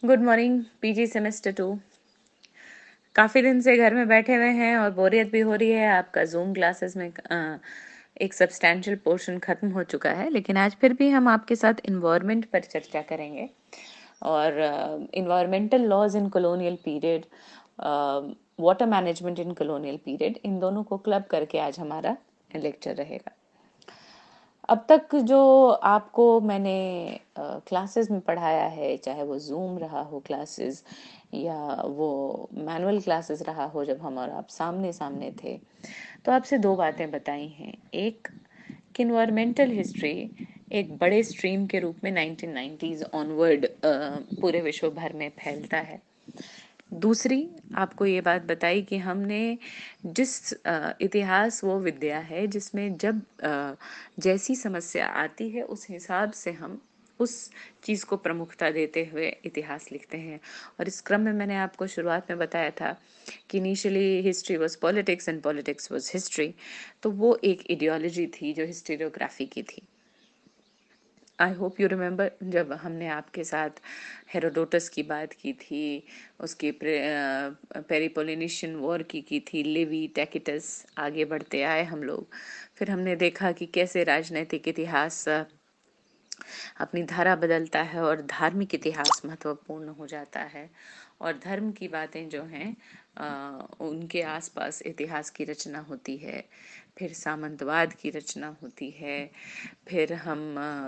Good morning PG semester 2। काफ़ी दिन से घर में बैठे हुए हैं और बोरियत भी हो रही है। आपका जूम क्लासेस में एक सब्सटैंशियल पोर्शन ख़त्म हो चुका है, लेकिन आज फिर भी हम आपके साथ इन्वायरमेंट पर चर्चा करेंगे और environmental laws in colonial period, water management in colonial period, इन दोनों को क्लब करके आज हमारा लेक्चर रहेगा। अब तक जो आपको मैंने क्लासेस में पढ़ाया है, चाहे वो जूम रहा हो क्लासेस या वो मैनुअल क्लासेस रहा हो जब हम और आप सामने सामने थे, तो आपसे दो बातें बताई हैं। एक कि इन्वायरमेंटल हिस्ट्री एक बड़े स्ट्रीम के रूप में 1990s ऑनवर्ड पूरे विश्व भर में फैलता है। दूसरी आपको ये बात बताई कि हमने जिस इतिहास वो विद्या है जिसमें जब जैसी समस्या आती है उस हिसाब से हम उस चीज़ को प्रमुखता देते हुए इतिहास लिखते हैं। और इस क्रम में मैंने आपको शुरुआत में बताया था कि initially history was politics and politics was history, तो वो एक आइडियोलॉजी थी जो हिस्टोरियोग्राफी की थी। आई होप यू रिमेम्बर जब हमने आपके साथ हेरोडोटस की बात की थी, उसकी पेरिपोलिनेशियन वॉर की थी, लिवी, टैकिटस, आगे बढ़ते आए हम लोग। फिर हमने देखा कि कैसे राजनैतिक इतिहास अपनी धारा बदलता है और धार्मिक इतिहास महत्वपूर्ण हो जाता है, और धर्म की बातें जो हैं उनके आसपास इतिहास की रचना होती है। फिर सामंतवाद की रचना होती है, फिर हम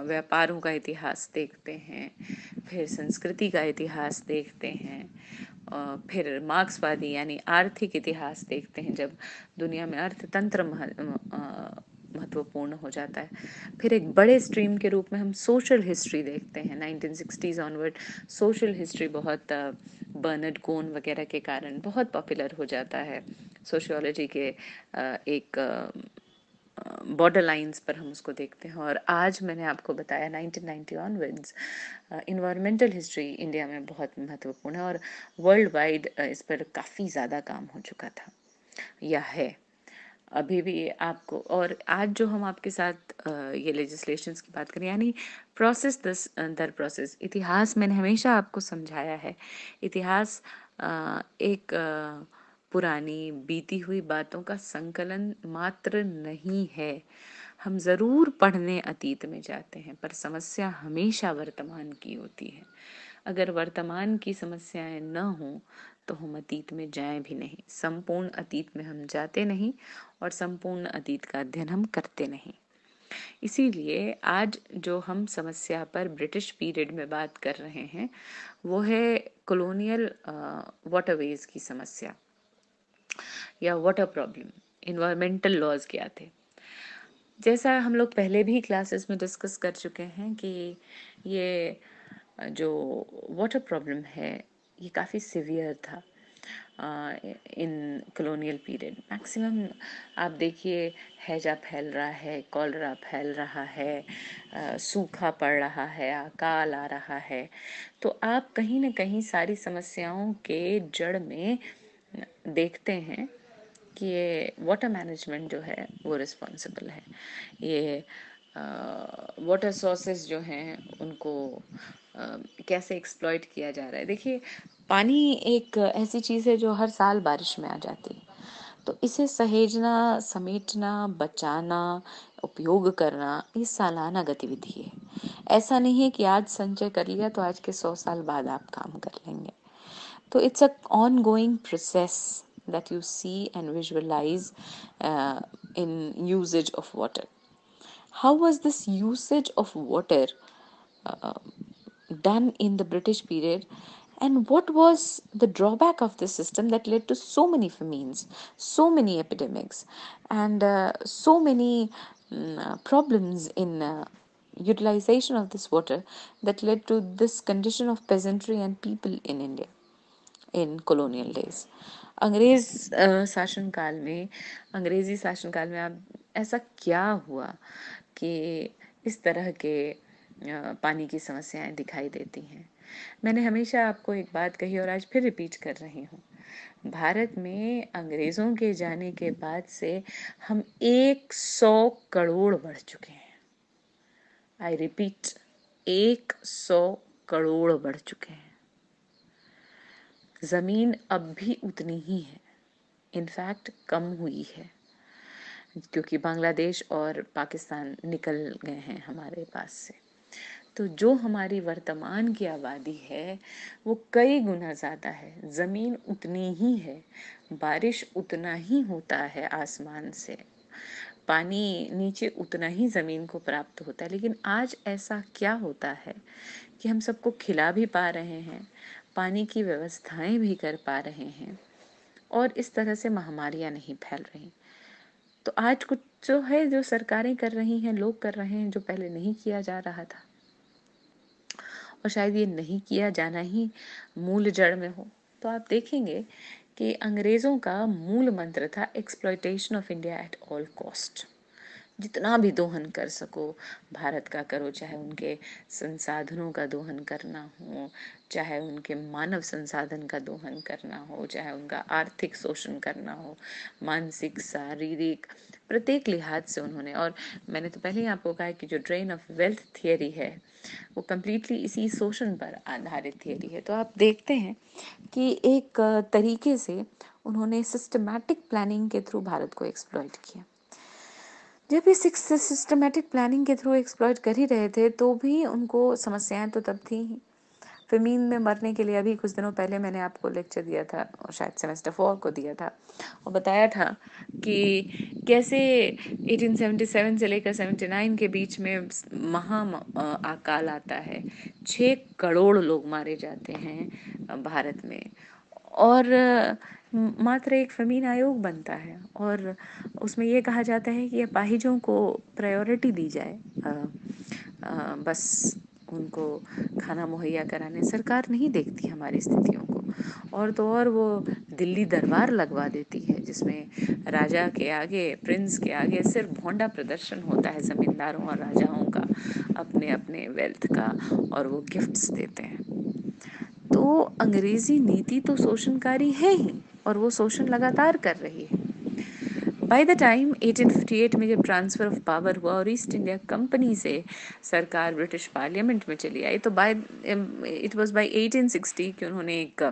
व्यापारों का इतिहास देखते हैं, फिर संस्कृति का इतिहास देखते हैं, फिर मार्क्सवादी यानी आर्थिक इतिहास देखते हैं जब दुनिया में अर्थतंत्र महत्वपूर्ण हो जाता है। फिर एक बड़े स्ट्रीम के रूप में हम सोशल हिस्ट्री देखते हैं। 1960s ऑनवर्ड सोशल हिस्ट्री बहुत बर्नर्ड कोन वगैरह के कारण बहुत पॉपुलर हो जाता है। सोशियोलॉजी के एक बॉर्डर लाइंस पर हम उसको देखते हैं। और आज मैंने आपको बताया 1990 ऑनवर्ड्स इन्वायरमेंटल हिस्ट्री इंडिया में बहुत महत्वपूर्ण है और वर्ल्ड वाइड इस पर काफ़ी ज़्यादा काम हो चुका था या है अभी भी आपको। और आज जो हम आपके साथ ये लेजिस्लेशंस की बात करें, यानी प्रोसेस दर प्रोसेस, इतिहास मैंने हमेशा आपको समझाया है, इतिहास एक पुरानी बीती हुई बातों का संकलन मात्र नहीं है। हम ज़रूर पढ़ने अतीत में जाते हैं, पर समस्या हमेशा वर्तमान की होती है। अगर वर्तमान की समस्याएं न हों तो हम अतीत में जाएं भी नहीं, संपूर्ण अतीत में हम जाते नहीं और संपूर्ण अतीत का अध्ययन हम करते नहीं। इसीलिए आज जो हम समस्या पर ब्रिटिश पीरियड में बात कर रहे हैं वो है कॉलोनियल वाटरवेज की समस्या या वाटर प्रॉब्लम। इन्वायरमेंटल लॉज क्या थे, जैसा हम लोग पहले भी क्लासेस में डिस्कस कर चुके हैं कि ये जो वाटर प्रॉब्लम है ये काफ़ी सिवियर था इन कॉलोनियल पीरियड। मैक्सिमम आप देखिए, हैजा फैल रहा है, कॉलरा फैल रहा है, सूखा पड़ रहा है, अकाल आ रहा है, तो आप कहीं ना कहीं सारी समस्याओं के जड़ में देखते हैं कि ये वाटर मैनेजमेंट जो है वो रिस्पॉन्सिबल है। ये वाटर सोर्सेज जो हैं उनको कैसे एक्सप्लॉइट किया जा रहा है। देखिए, पानी एक ऐसी चीज़ है जो हर साल बारिश में आ जाती है, तो इसे सहेजना, समेटना, बचाना, उपयोग करना ये सालाना गतिविधि है। ऐसा नहीं है कि आज संचय कर लिया तो आज के 100 साल बाद आप काम कर लेंगे। तो it's a ongoing process that you see and visualize in usage of water. How was this usage of water uh, done in the British period, and what was the drawback of this system that led to so many famines, so many epidemics, and so many problems in utilization of this water that led to this condition of peasantry and people in India in colonial days. अंग्रेज शासनकाल में, अंग्रेजी शासनकाल में आप ऐसा क्या हुआ कि इस तरह के पानी की समस्याएं दिखाई देती हैं। मैंने हमेशा आपको एक बात कही और आज फिर रिपीट कर रही हूँ, भारत में अंग्रेजों के जाने के बाद से हम 100 करोड़ बढ़ चुके हैं। आई रिपीट, 100 करोड़ बढ़ चुके हैं। ज़मीन अब भी उतनी ही है, इनफैक्ट कम हुई है, क्योंकि बांग्लादेश और पाकिस्तान निकल गए हैं हमारे पास से। तो जो हमारी वर्तमान की आबादी है वो कई गुना ज़्यादा है, ज़मीन उतनी ही है, बारिश उतना ही होता है आसमान से, पानी नीचे उतना ही ज़मीन को प्राप्त होता है। लेकिन आज ऐसा क्या होता है कि हम सबको खिला भी पा रहे हैं, पानी की व्यवस्थाएं भी कर पा रहे हैं, और इस तरह से महामारियां नहीं फैल रही। तो आज कुछ जो है, जो सरकारें कर रही हैं, लोग कर रहे हैं, जो पहले नहीं किया जा रहा था, और शायद ये नहीं किया जाना ही मूल जड़ में हो। तो आप देखेंगे कि अंग्रेजों का मूल मंत्र था exploitation of India at all cost. जितना भी दोहन कर सको भारत का करो, चाहे उनके संसाधनों का दोहन करना हो, चाहे उनके मानव संसाधन का दोहन करना हो, चाहे उनका आर्थिक शोषण करना हो, मानसिक, शारीरिक, प्रत्येक लिहाज से उन्होंने। और मैंने तो पहले ही आपको कहा कि जो ड्रेन ऑफ वेल्थ थियरी है वो कम्प्लीटली इसी शोषण पर आधारित थियरी है। तो आप देखते हैं कि एक तरीके से उन्होंने सिस्टमैटिक प्लानिंग के थ्रू भारत को एक्सप्लॉइट किया। जब ये सिस्टमैटिक प्लानिंग के थ्रू एक्सप्लॉइट कर ही रहे थे तो भी उनको समस्याएं तो तब थी ही। फ़मीन में मरने के लिए अभी कुछ दिनों पहले मैंने आपको लेक्चर दिया था, और शायद सेमेस्टर 4 को दिया था, और बताया था कि कैसे 1877 से लेकर 79 के बीच में महा अकाल आता है, 6 करोड़ लोग मारे जाते हैं भारत में, और मात्र एक फ़मीन आयोग बनता है, और उसमें ये कहा जाता है कि अपाहिजों को प्रायोरिटी दी जाए, बस उनको खाना मुहैया कराने। सरकार नहीं देखती हमारी स्थितियों को, और तो और वो दिल्ली दरबार लगवा देती है, जिसमें राजा के आगे, प्रिंस के आगे सिर्फ भोंडा प्रदर्शन होता है जमींदारों और राजाओं का, अपने अपने वेल्थ का, और वो गिफ्ट्स देते हैं। तो अंग्रेजी नीति तो शोषणकारी है ही, और वो शोषण लगातार कर रही है। बाय द टाइम 1858 में जब ट्रांसफर ऑफ पावर हुआ और ईस्ट इंडिया कंपनी से सरकार ब्रिटिश पार्लियामेंट में चली आई, तो इट वाज बाय 1860 कि उन्होंने एक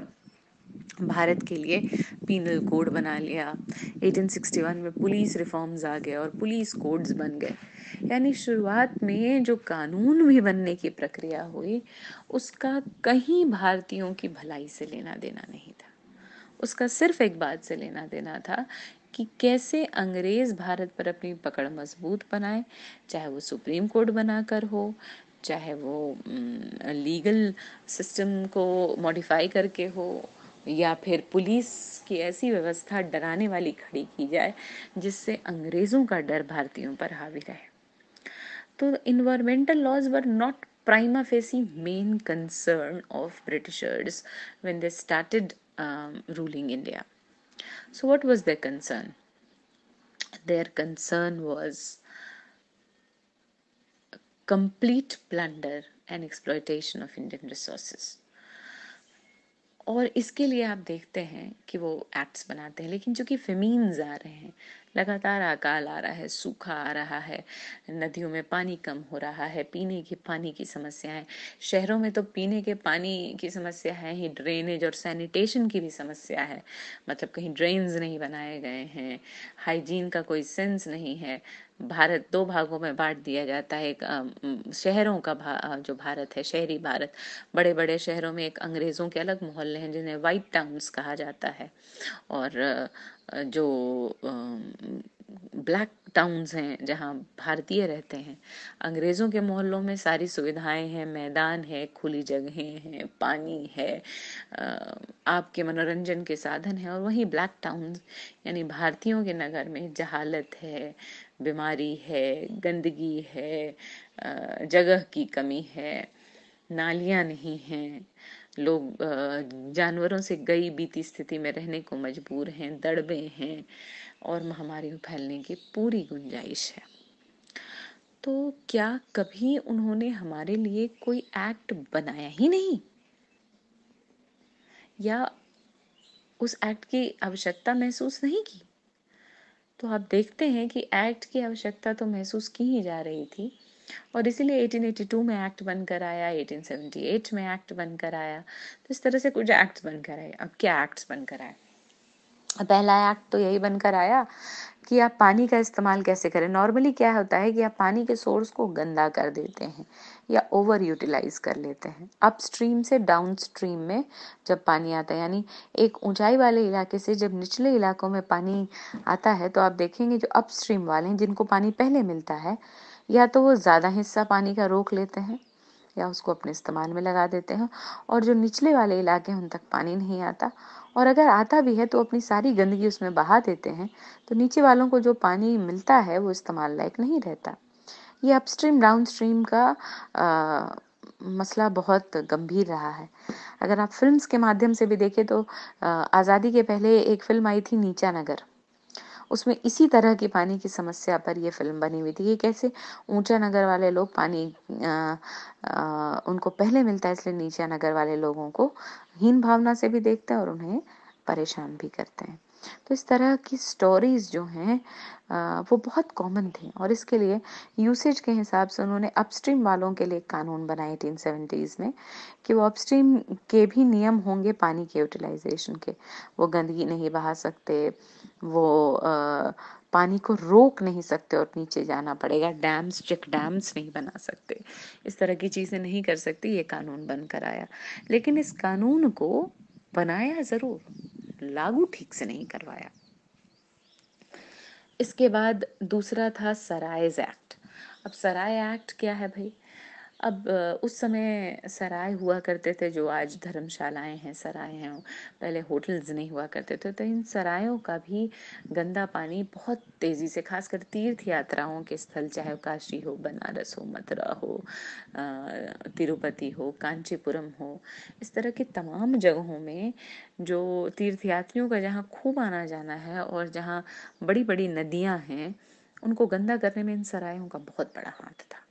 भारत के लिए पीनल कोड बना लिया। 1861 में पुलिस रिफॉर्म्स आ गए और पुलिस कोड्स बन गए। यानी शुरुआत में जो कानून भी बनने की प्रक्रिया हुई, उसका कहीं भारतीयों की भलाई से लेना देना नहीं था। उसका सिर्फ एक बात से लेना देना था कि कैसे अंग्रेज भारत पर अपनी पकड़ मजबूत बनाए, चाहे वो सुप्रीम कोर्ट बनाकर हो, चाहे वो लीगल सिस्टम को मॉडिफाई करके हो, या फिर पुलिस की ऐसी व्यवस्था डराने वाली खड़ी की जाए जिससे अंग्रेजों का डर भारतीयों पर हावी रहे। तो environmental laws were not prima facie main concern of Britishers when they started ruling India. So what was their concern? Their concern was complete plunder and exploitation of Indian resources. और इसके लिए आप देखते हैं कि वो एक्ट्स बनाते हैं, लेकिन चूंकि फेमीन्स आ रहे हैं, लगातार अकाल आ रहा है, सूखा आ रहा है, नदियों में पानी कम हो रहा है, पीने के पानी की समस्या है, शहरों में तो पीने के पानी की समस्या है ही, ड्रेनेज और सैनिटेशन की भी समस्या है, मतलब कहीं ड्रेन्स नहीं बनाए गए हैं, हाइजीन का कोई सेंस नहीं है। भारत दो भागों में बांट दिया जाता है, एक शहरों का जो भारत है, शहरी भारत, बड़े बड़े शहरों में एक अंग्रेजों के अलग मोहल्ले हैं जिन्हें वाइट टाउन्स कहा जाता है, और जो ब्लैक टाउन्स हैं जहाँ भारतीय रहते हैं। अंग्रेजों के मोहल्लों में सारी सुविधाएं हैं, मैदान है, खुली जगहें हैं, पानी है, आपके मनोरंजन के साधन हैं, और वहीं ब्लैक टाउन्स यानी भारतीयों के नगर में जहालत है, बीमारी है, गंदगी है, जगह की कमी है, नालियां नहीं हैं, लोग जानवरों से गई बीती स्थिति में रहने को मजबूर हैं, दड़बे हैं, और महामारी फैलने की पूरी गुंजाइश है। तो क्या कभी उन्होंने हमारे लिए कोई एक्ट बनाया ही नहीं, या उस एक्ट की आवश्यकता महसूस नहीं की? तो आप देखते हैं कि एक्ट की आवश्यकता तो महसूस की ही जा रही थी, और इसीलिए 1882 में एक्ट बनकर आया, 1878 में एक्ट बनकर आया। तो इस तरह से कुछ एक्ट्स बनकर आए। अब क्या एक्ट्स बनकर आए? पहला एक्ट तो यही बनकर आया कि आप पानी का इस्तेमाल कैसे करें। नॉर्मली क्या होता है कि आप पानी के सोर्स को गंदा कर देते हैं या ओवर यूटिलाइज कर लेते हैं। अपस्ट्रीम से डाउन स्ट्रीम में जब पानी आता है, यानी एक ऊंचाई वाले इलाके से जब निचले इलाकों में पानी आता है, तो आप देखेंगे जो अपस्ट्रीम वाले हैं जिनको पानी पहले मिलता है, या तो वो ज़्यादा हिस्सा पानी का रोक लेते हैं या उसको अपने इस्तेमाल में लगा देते हैं, और जो निचले वाले इलाके हैं उन तक पानी नहीं आता, और अगर आता भी है तो अपनी सारी गंदगी उसमें बहा देते हैं। तो नीचे वालों को जो पानी मिलता है वो इस्तेमाल लायक नहीं रहता। ये अपस्ट्रीम डाउन स्ट्रीम का मसला बहुत गंभीर रहा है। अगर आप फिल्म्स के माध्यम से भी देखें तो आज़ादी के पहले एक फिल्म आई थी नीचा नगर, उसमें इसी तरह की पानी की समस्या पर ये फिल्म बनी हुई थी कि कैसे ऊंचा नगर वाले लोग पानी उनको पहले मिलता है, इसलिए नीचा नगर वाले लोगों को हीन भावना से भी देखते हैं और उन्हें परेशान भी करते हैं। तो इस तरह की स्टोरीज जो हैं वो बहुत कॉमन थी, और इसके लिए यूसेज के हिसाब से उन्होंने अपस्ट्रीम वालों के लिए कानून बनाए 1870s में कि वो अपस्ट्रीम के भी नियम होंगे पानी के यूटिलाइजेशन के। वो गंदगी नहीं बहा सकते, वो पानी को रोक नहीं सकते और नीचे जाना पड़ेगा, डैम्स चेक डैम्स नहीं बना सकते, इस तरह की चीजें नहीं कर सकते। ये कानून बनकर आया, लेकिन इस कानून को बनाया जरूर, लागू ठीक से नहीं करवाया। इसके बाद दूसरा था सराइज एक्ट। अब सराय एक्ट क्या है भाई? अब उस समय सराय हुआ करते थे, जो आज धर्मशालाएं हैं, सराय हैं, पहले होटल्स नहीं हुआ करते थे। तो इन सरायों का भी गंदा पानी बहुत तेजी से, खासकर तीर्थ यात्राओं के स्थल, चाहे काशी हो, बनारस हो, मथुरा हो, तिरुपति हो, कांचीपुरम हो, इस तरह की तमाम जगहों में जो तीर्थयात्रियों का जहाँ खूब आना जाना है और जहाँ बड़ी बड़ी नदियाँ हैं, उनको गंदा करने में इन सरायों का बहुत बड़ा हाथ था।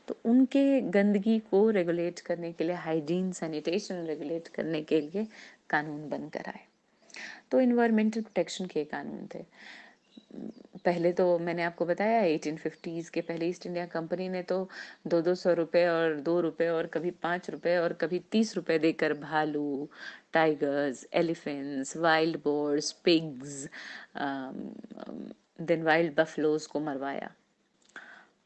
तो उनके गंदगी को रेगुलेट करने के लिए, हाइजीन सैनिटेशन रेगुलेट करने के लिए कानून बनकर आए। तो इन्वायरमेंटल प्रोटेक्शन के कानून थे। पहले तो मैंने आपको बताया 1850s के पहले ईस्ट इंडिया कंपनी ने तो 200 रुपए और 2 रुपए और कभी 5 रुपए और कभी 30 रुपए देकर भालू, tigers, elephants, wild boars, pigs, then wild buffaloes को मरवाया।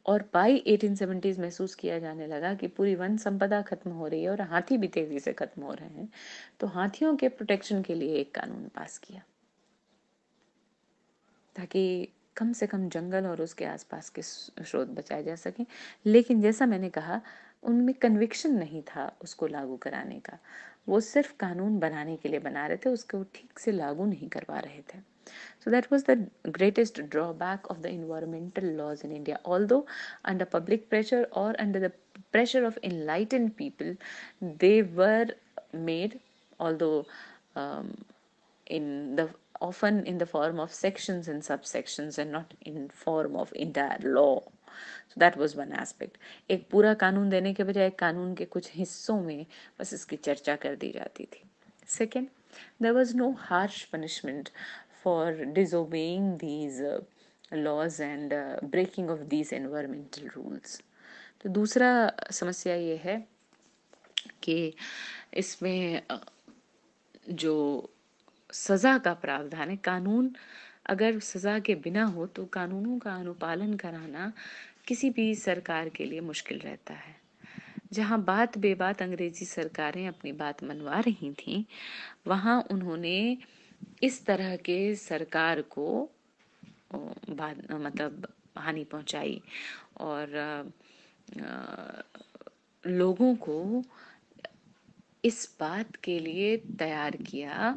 और बाई 1870s महसूस किया जाने लगा कि पूरी वन संपदा खत्म हो रही है और हाथी भी तेजी से खत्म हो रहे हैं, तो हाथियों के प्रोटेक्शन के लिए एक कानून पास किया, ताकि कम से कम जंगल और उसके आसपास के स्रोत बचाए जा सकें। लेकिन जैसा मैंने कहा, उनमें कन्विक्शन नहीं था उसको लागू कराने का। वो सिर्फ कानून बनाने के लिए बना रहे थे, उसको ठीक से लागू नहीं करवा रहे थे। So that was the greatest drawback of the environmental laws in India. Although under public pressure or under the pressure of enlightened people, they were made, although um, in the often in the form of sections and subsections and not in form of entire law. So that was one aspect. एक पूरा कानून देने के बजाय कानून के कुछ हिस्सों में बस इसकी चर्चा कर दी जाती थी. Second, there was no harsh punishment for disobeying these laws and breaking of these environmental rules. तो दूसरा समस्या ये है कि इसमें जो सजा का प्रावधान है, कानून अगर सजा के बिना हो तो कानूनों का अनुपालन कराना किसी भी सरकार के लिए मुश्किल रहता है। जहाँ बात बेबात अंग्रेजी सरकारें अपनी बात मनवा रही थीं, वहाँ उन्होंने इस तरह के सरकार को मतलब हानि पहुंचाई और लोगों को इस बात के लिए तैयार किया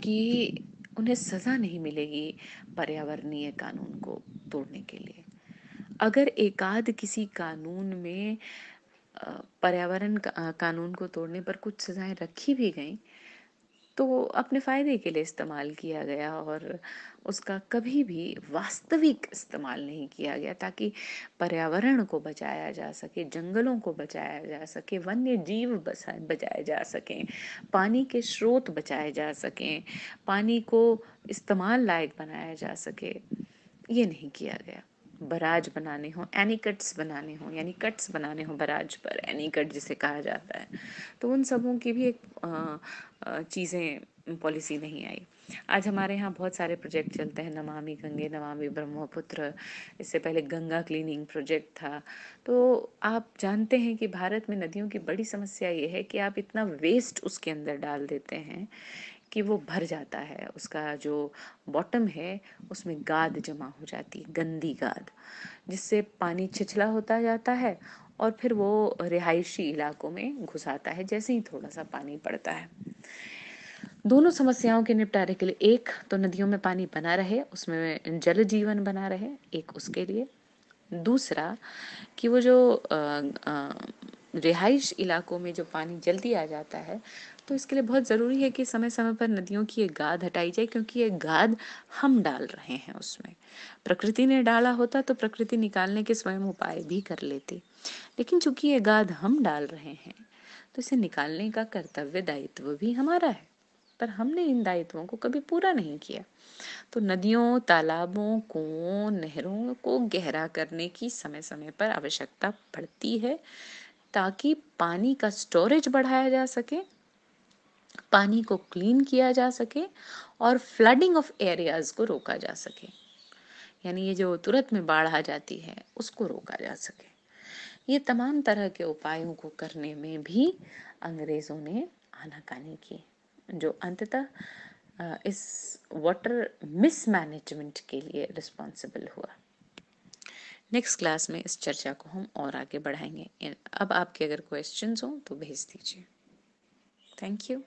कि उन्हें सजा नहीं मिलेगी पर्यावरणीय कानून को तोड़ने के लिए। अगर एकाध किसी कानून में पर्यावरण कानून को तोड़ने पर कुछ सजाएं रखी भी गई, तो अपने फायदे के लिए इस्तेमाल किया गया और उसका कभी भी वास्तविक इस्तेमाल नहीं किया गया, ताकि पर्यावरण को बचाया जा सके, जंगलों को बचाया जा सके, वन्य जीव बचाए जा सकें, पानी के स्रोत बचाए जा सकें, पानी को इस्तेमाल लायक बनाया जा सके। ये नहीं किया गया। बराज बनाने हो, एनीकट्स बनाने हो, यानी कट्स बनाने हो बराज पर, एनीकट जिसे कहा जाता है, तो उन सबों की भी एक चीज़ें पॉलिसी नहीं आई। आज हमारे यहाँ बहुत सारे प्रोजेक्ट चलते हैं, नमामि गंगे, नमामि ब्रह्मपुत्र, इससे पहले गंगा क्लीनिंग प्रोजेक्ट था। तो आप जानते हैं कि भारत में नदियों की बड़ी समस्या ये है कि आप इतना वेस्ट उसके अंदर डाल देते हैं कि वो भर जाता है, उसका जो बॉटम है उसमें गाद जमा हो जाती है, गंदी गाद, जिससे पानी छिछला होता जाता है और फिर वो रिहायशी इलाकों में घुस आता है जैसे ही थोड़ा सा पानी पड़ता है। दोनों समस्याओं के निपटारे के लिए, एक तो नदियों में पानी बना रहे, उसमें जल जीवन बना रहे, एक उसके लिए, दूसरा कि वो जो रिहाइश इलाकों में जो पानी जल्दी आ जाता है, तो इसके लिए बहुत ज़रूरी है कि समय समय पर नदियों की ये गाद हटाई जाए, क्योंकि ये गाद हम डाल रहे हैं उसमें। प्रकृति ने डाला होता तो प्रकृति निकालने के स्वयं उपाय भी कर लेती, लेकिन चूंकि ये गाद हम डाल रहे हैं तो इसे निकालने का कर्तव्य दायित्व भी हमारा है, पर हमने इन दायित्वों को कभी पूरा नहीं किया। तो नदियों, तालाबों, कुओं, नहरों को गहरा करने की समय समय पर आवश्यकता पड़ती है, ताकि पानी का स्टोरेज बढ़ाया जा सके, पानी को क्लीन किया जा सके और फ्लडिंग ऑफ एरियाज को रोका जा सके, यानी ये जो तुरंत में बाढ़ आ जाती है उसको रोका जा सके। ये तमाम तरह के उपायों को करने में भी अंग्रेजों ने आनाकानी की, जो अंततः इस वाटर मिसमैनेजमेंट के लिए रिस्पॉन्सिबल हुआ। नेक्स्ट क्लास में इस चर्चा को हम और आगे बढ़ाएंगे। अब आपके अगर क्वेश्चंस हो तो भेज दीजिए। Thank you.